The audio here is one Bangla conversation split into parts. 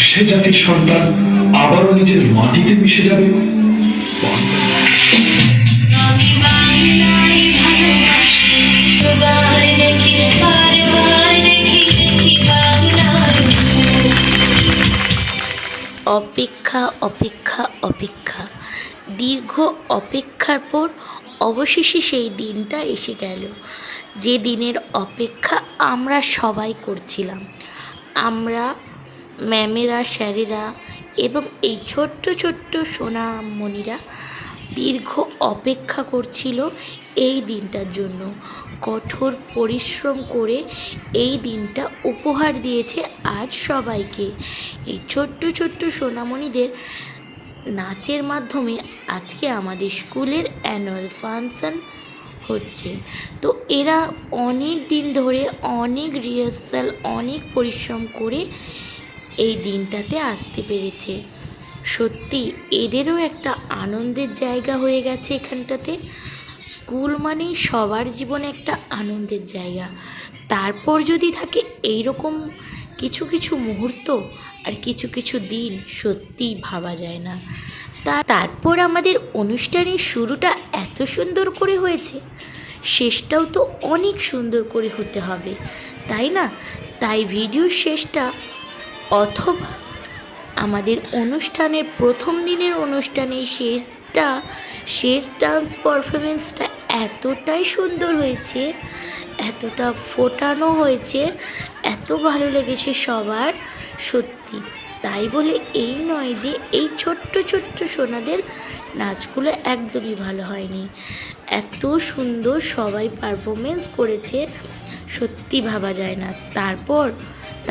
সে জাতির সন্তান আবারও নিজের মাটিতে মিশে যাবে। অপেক্ষা অপেক্ষা অপেক্ষা, দীর্ঘ অপেক্ষার পর অবশেষে সেই দিনটা এসে গেল, যে দিনের অপেক্ষা আমরা সবাই করছিলাম। আমরা, ম্যামেরা, স্যারেরা এবং এই ছোট্ট ছোট্ট সোনামণিরা দীর্ঘ অপেক্ষা করছিল এই দিনটার জন্য। কঠোর পরিশ্রম করে এই দিনটা উপহার দিয়েছে আজ সবাইকে। এই ছোট্ট ছোট্ট সোনামণিদের নাচের মাধ্যমে আজকে আমাদের স্কুলের অ্যানুয়াল ফাংশন হচ্ছে। তো এরা অনেক দিন ধরে অনেক রিহার্সাল, অনেক পরিশ্রম করে এই দিনটাতে আসতে পেরেছে। সত্যি এদেরও একটা আনন্দের জায়গা হয়ে গেছে এখানটাতে। স্কুল মানেই সবার জীবনে একটা আনন্দের জায়গা। তারপর যদি থাকে এই রকম কিছু কিছু মুহূর্ত আর কিছু কিছু দিন, সত্যিই ভাবা যায় না। তারপর আমাদের অনুষ্ঠানের শুরুটা এত সুন্দর করে হয়েছে, শেষটাও তো অনেক সুন্দর করে হতে হবে, তাই না? তাই ভিডিওর শেষটা অথবা আমাদের অনুষ্ঠানের প্রথম দিনের অনুষ্ঠানের শেষ ডান্স পারফরমেন্সটা এতটাই সুন্দর হয়েছে, এতটা ফোটানো হয়েছে, এত ভালো লেগেছে সবার, সত্যি। তাই বলে এই নয় যে এই ছোট্ট ছোট্ট সোনাদের নাচগুলো একদমই ভালো হয়নি। এত সুন্দর সবাই পারফরমেন্স করেছে, সত্যি ভাবা যায় না।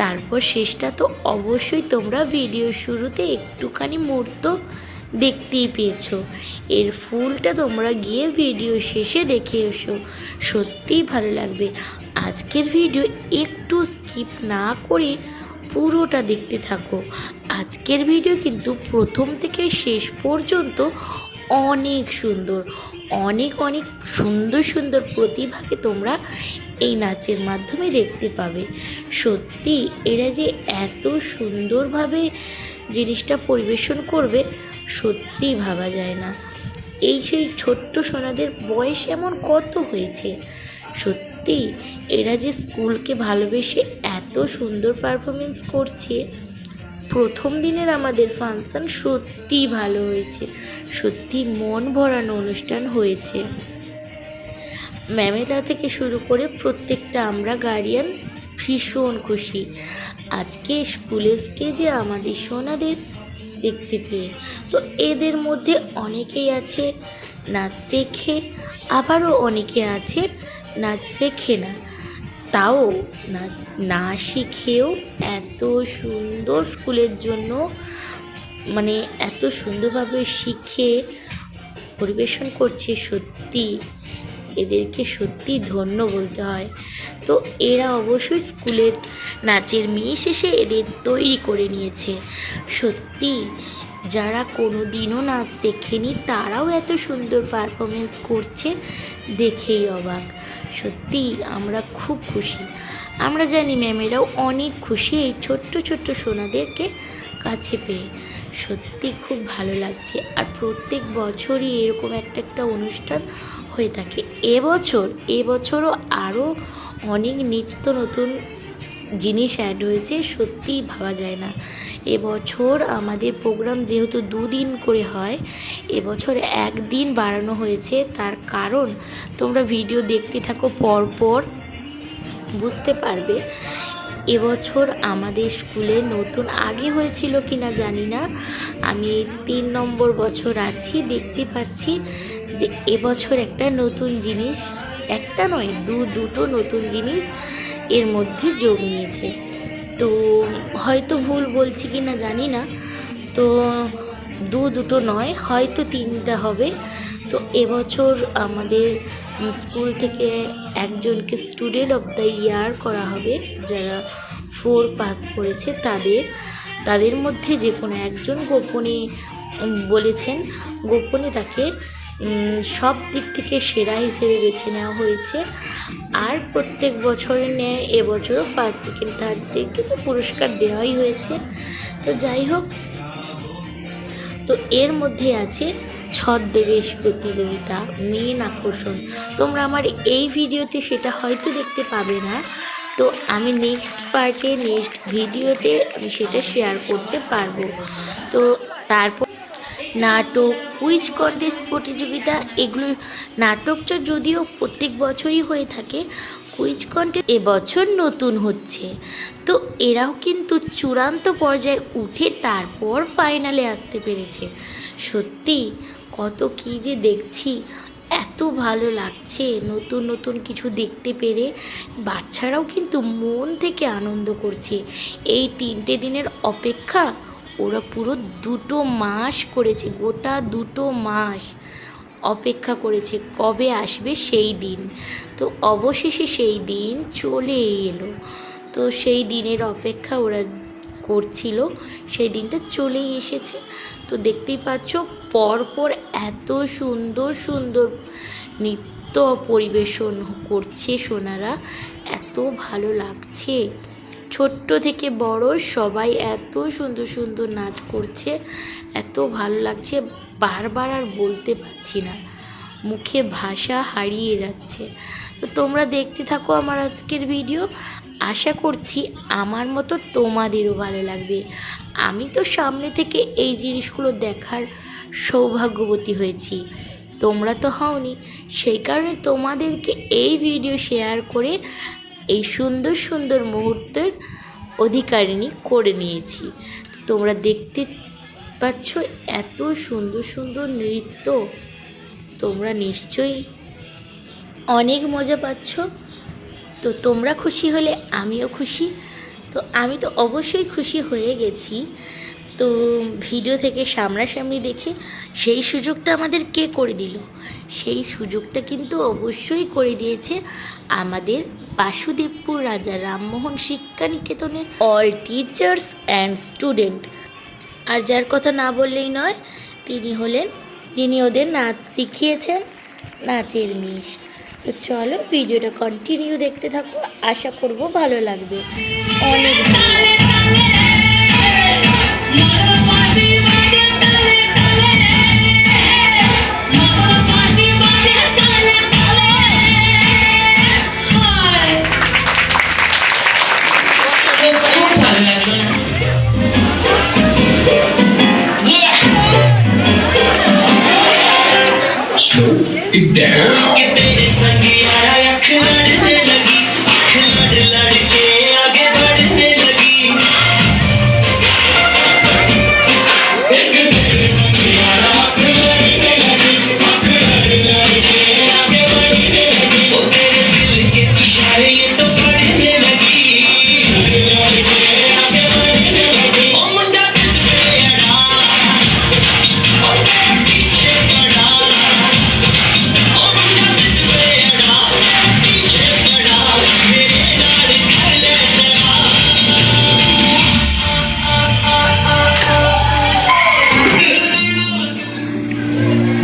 তারপর শেষটা তো অবশ্যই তোমরা ভিডিও শুরুতে একটুখানি মুহূর্ত দেখতেই পেয়েছো। এর ফুলটা তোমরা গিয়ে ভিডিও শেষে দেখে এসো, সত্যিই ভালো লাগবে। আজকের ভিডিও একটু স্কিপ না করে পুরোটা দেখতে থাকো। আজকের ভিডিও কিন্তু প্রথম থেকে শেষ পর্যন্ত অনেক সুন্দর, অনেক অনেক সুন্দর সুন্দর প্রতিভাকে তোমরা এই নাচের মাধ্যমে দেখতে পাবে। সত্যি এরা যে এত সুন্দরভাবে জিনিসটা পরিবেশন করবে, সত্যিই ভাবা যায় না। এই সেই ছোট্ট সোনাদের বয়স এমন কত হয়েছে, সত্যি এরা যে স্কুলকে ভালোবেসে এত সুন্দর পারফরমেন্স করছে। প্রথম দিনের আমাদের ফাংশন সত্যিই ভালো হয়েছে, সত্যি মন ভরানো অনুষ্ঠান হয়েছে। ম্যামেরা থেকে শুরু করে প্রত্যেকটা আমরা গার্ডিয়ান ভীষণ খুশি আজকে স্কুলের স্টেজে আমাদের সোনাদের দেখতে পেয়ে। তো এদের মধ্যে অনেকেই আছে নাচ শেখে, আবারও অনেকে আছে নাচ শেখে না, তাও নাচ না শিখেও এত সুন্দর স্কুলের জন্য মানে এত সুন্দরভাবে শিখে পরিবেশন করছে। সত্যি এদেরকে সত্যি ধন্য বলতে হয়। তো এরা অবশ্যই স্কুলের নাচের মেয়ে শেষে এদের তৈরি করে নিয়েছে। সত্যি যারা কোনো দিনও নাচ শেখেনি তারাও এত সুন্দর পারফরমেন্স করছে, দেখেই অবাক। সত্যি আমরা খুব খুশি। আমরা জানি ম্যামেরাও অনেক খুশি এই ছোট্ট ছোট্ট সোনাদেরকে কাছে পেয়ে। সত্যি খুব ভালো লাগছে। আর প্রত্যেক বছরই এরকম একটা অনুষ্ঠান হয়ে থাকে। এবছরও আরও অনেক নিত্য নতুন জিনিস অ্যাড হয়েছে, সত্যিই ভাবা যায় না। এবছর আমাদের প্রোগ্রাম যেহেতু 2 দিন করে হয়, এবছর 1 দিন বাড়ানো হয়েছে। তার কারণ তোমরা ভিডিও দেখতে থাকো, পরপর বুঝতে পারবে। এবছর আমাদের স্কুলে নতুন, আগে হয়েছিল কি না জানি না, আমি 3 নম্বর বছর আছি, দেখতে পাচ্ছি যে এবছর একটা নতুন জিনিস, একটা নয় দুটো নতুন জিনিস এর মধ্যে যোগ নিয়েছে। তো হয়তো ভুল বলছি কি না জানি না, তো দুটো নয়, হয়তো 3টা হবে। তো এবছর আমাদের স্কুল থেকে একজনকে স্টুডেন্ট অফ দ্য ইয়ার করা হবে, যারা 4 পাস করেছে তাদের মধ্যে যে কোনো একজন গোপনে বলেছেন, গোপনে তাকে সব দিক থেকে সেরা হিসেবে বেছে নেওয়া হয়েছে। আর প্রত্যেক বছরের ন্যায় এবছরও 1st, 2nd, 3rdদেরকে তো পুরস্কার দেওয়াই হয়েছে। তো যাই হোক, তো এর মধ্যে আছে ছদ্মবেশ প্রতিযোগিতা, মেন আকর্ষণ। তোমরা আমার এই ভিডিওতে সেটা হয়তো দেখতে পাবে না, তো আমি নেক্সট পার্টে, নেক্সট ভিডিওতে আমি সেটা শেয়ার করতে পারবো। তো তারপর নাটক, কুইজ কন্টেস্ট প্রতিযোগিতা, এগুলো নাটকটা যদিও প্রত্যেক বছরই হয়ে থাকে, কুইজ কন্টেস্ট এবছর নতুন হচ্ছে। তো এরাও কিন্তু চূড়ান্ত পর্যায়ে উঠে তারপর ফাইনালে আসতে পেরেছে। সত্যি কত কী যে দেখছি, এত ভালো লাগছে নতুন নতুন কিছু দেখতে পেরে। বাচ্চারাও কিন্তু মন থেকে আনন্দ করছে। এই 3টে দিনের অপেক্ষা ওরা পুরো 2 মাস করেছে, গোটা 2 মাস অপেক্ষা করেছে কবে আসবে সেই দিন। তো অবশেষে সেই দিন চলে এলো। তো সেই দিনের অপেক্ষা ওরা করছিল, সেই দিনটা চলেই এসেছে। তো দেখতেই পাচ্ছ পরপর এত সুন্দর সুন্দর নৃত্য পরিবেশন করছে সোনারা, এত ভালো লাগছে। ছোট্ট থেকে বড় সবাই এত সুন্দর সুন্দর নাচ করছে, এত ভালো লাগছে, বারবার আর বলতে পারছি না, মুখে ভাষা হারিয়ে যাচ্ছে। তো তোমরা দেখতে থাকো আমার আজকের ভিডিও, আশা করছি আমার মতো তোমাদেরও ভালো লাগবে। আমি তো সামনে থেকে এই জিনিসগুলো দেখার সৌভাগ্যবতী হয়েছি, তোমরা তো হওনি, সেই কারণে তোমাদেরকে এই ভিডিও শেয়ার করে এই সুন্দর সুন্দর মুহূর্তের অধিকারিণী করে নিয়েছি। তোমরা দেখতে পাচ্ছ এত সুন্দর সুন্দর নৃত্য, তোমরা নিশ্চয়ই অনেক মজা পাচ্ছ। তো তোমরা খুশি হলে আমিও খুশি। তো আমি তো অবশ্যই খুশি হয়ে গেছি। তো ভিডিও থেকে সামনাসামনি দেখে সেই সুযোগটা আমাদের কে করে দিল? সেই সুযোগটা কিন্তু অবশ্যই করে দিয়েছে আমাদের বাসুদেবপুর রাজা রামমোহন শিক্ষা নিকেতনের অল টিচার্স অ্যান্ড স্টুডেন্ট। আর যার কথা না বললেই নয়, যিনি ওদের নাচ শিখিয়েছেন, নাচের মিস। তো চলো ভিডিওটা কন্টিনিউ দেখতে থাকো, আশা করব ভালো লাগবে, অনেক ভালো লাগবে। Slow it down.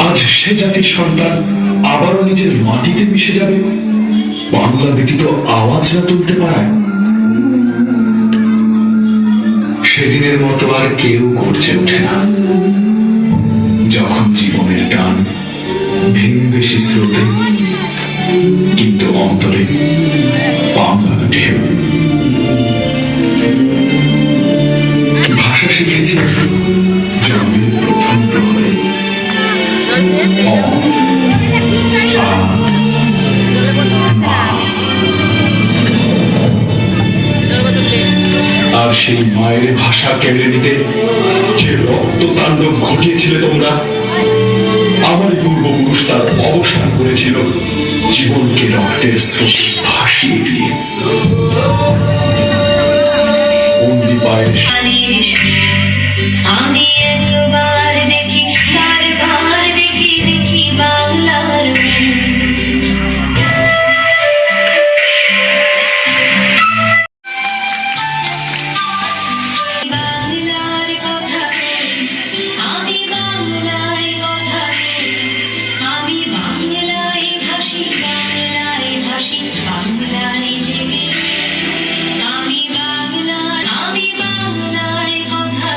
আজ সে জাতির সন্তান আবারও নিজের মাটিতে মিশে যাবে, বাংলা ব্যতীত আওয়াজ না তুলতে পারায়। সেদিনের মতো আর কেউ গর্জে ওঠে না, যখন জীবনের টান ভিনদেশি স্রোতে, কিন্তু অন্তরে বাংলার ঢেউ। ভাষা শিখেছি জন্মের প্রথম প্রহরে, আর সেই মায়ের ভাষা কেড়ে নিতে যে রক্ত তাণ্ডব ঘটিয়েছিলে তোমরা, আমার পূর্বপুরুষ তার অবসান করেছিল জীবনকে রক্তের স্রোতে ভাসিয়ে দিয়ে। বন্দি পায়ের আমি একবার দেখি, বারবার দেখি, দেখি বাংলার বাংলার কথা, আমি বাংলায় কথা, আমি বাংলায় ভাসি, বাংলায় ভাসি, বাংলায় জেগে। আমি বাংলায় কথা,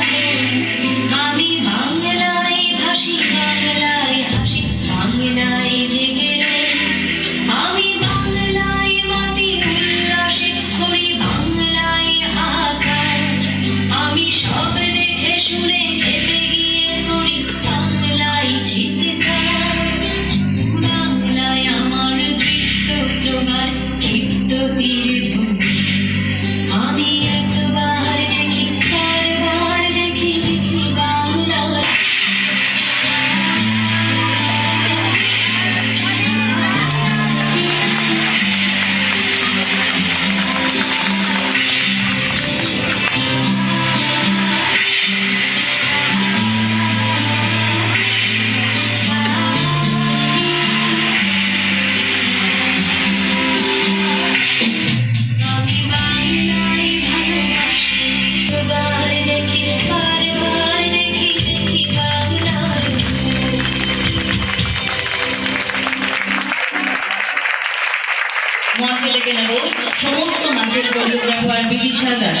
সব দেখে শুনে খেপে গিয়ে করি বাংলায় চিৎকার। বাংলায় আমার দৃষ্ট স্লোগান, ক্ষিপ্ত তীর ভূমি। আমি একবার দেখি, বারবার দেখি, লিখি বাংলায়। আমি বাংলায় ভালোবাসি, একবার দেখি, বারবার দেখি, লিখি বাংলায়। মঞ্চে ডেকে নেব সমস্ত নাচের কোরিওগ্রাফার বিদিশা দাস।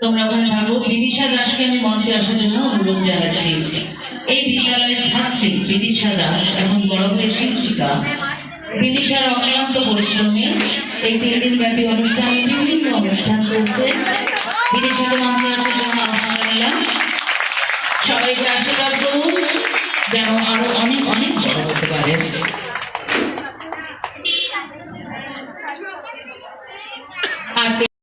তোমরা ওখানে ভাবো। বিদিশা দাসকে আমি মঞ্চে আসার জন্য অনুরোধ জানাচ্ছি। এই বিদ্যালয়ের ছাত্রী বিদিশা দাস এখন বড় হয়ে শিক্ষিকা। বিদিশার অক্লান্ত পরিশ্রমে এই 3 দিন ব্যাপী অনুষ্ঠানে বিভিন্ন অনুষ্ঠান চলছে। বিদিশাকে মঞ্চে আসার জন্য আহ্বান জানালাম। সবাইকে আশীর্বাদ করুন যেন আরো অনেক অনেক বড়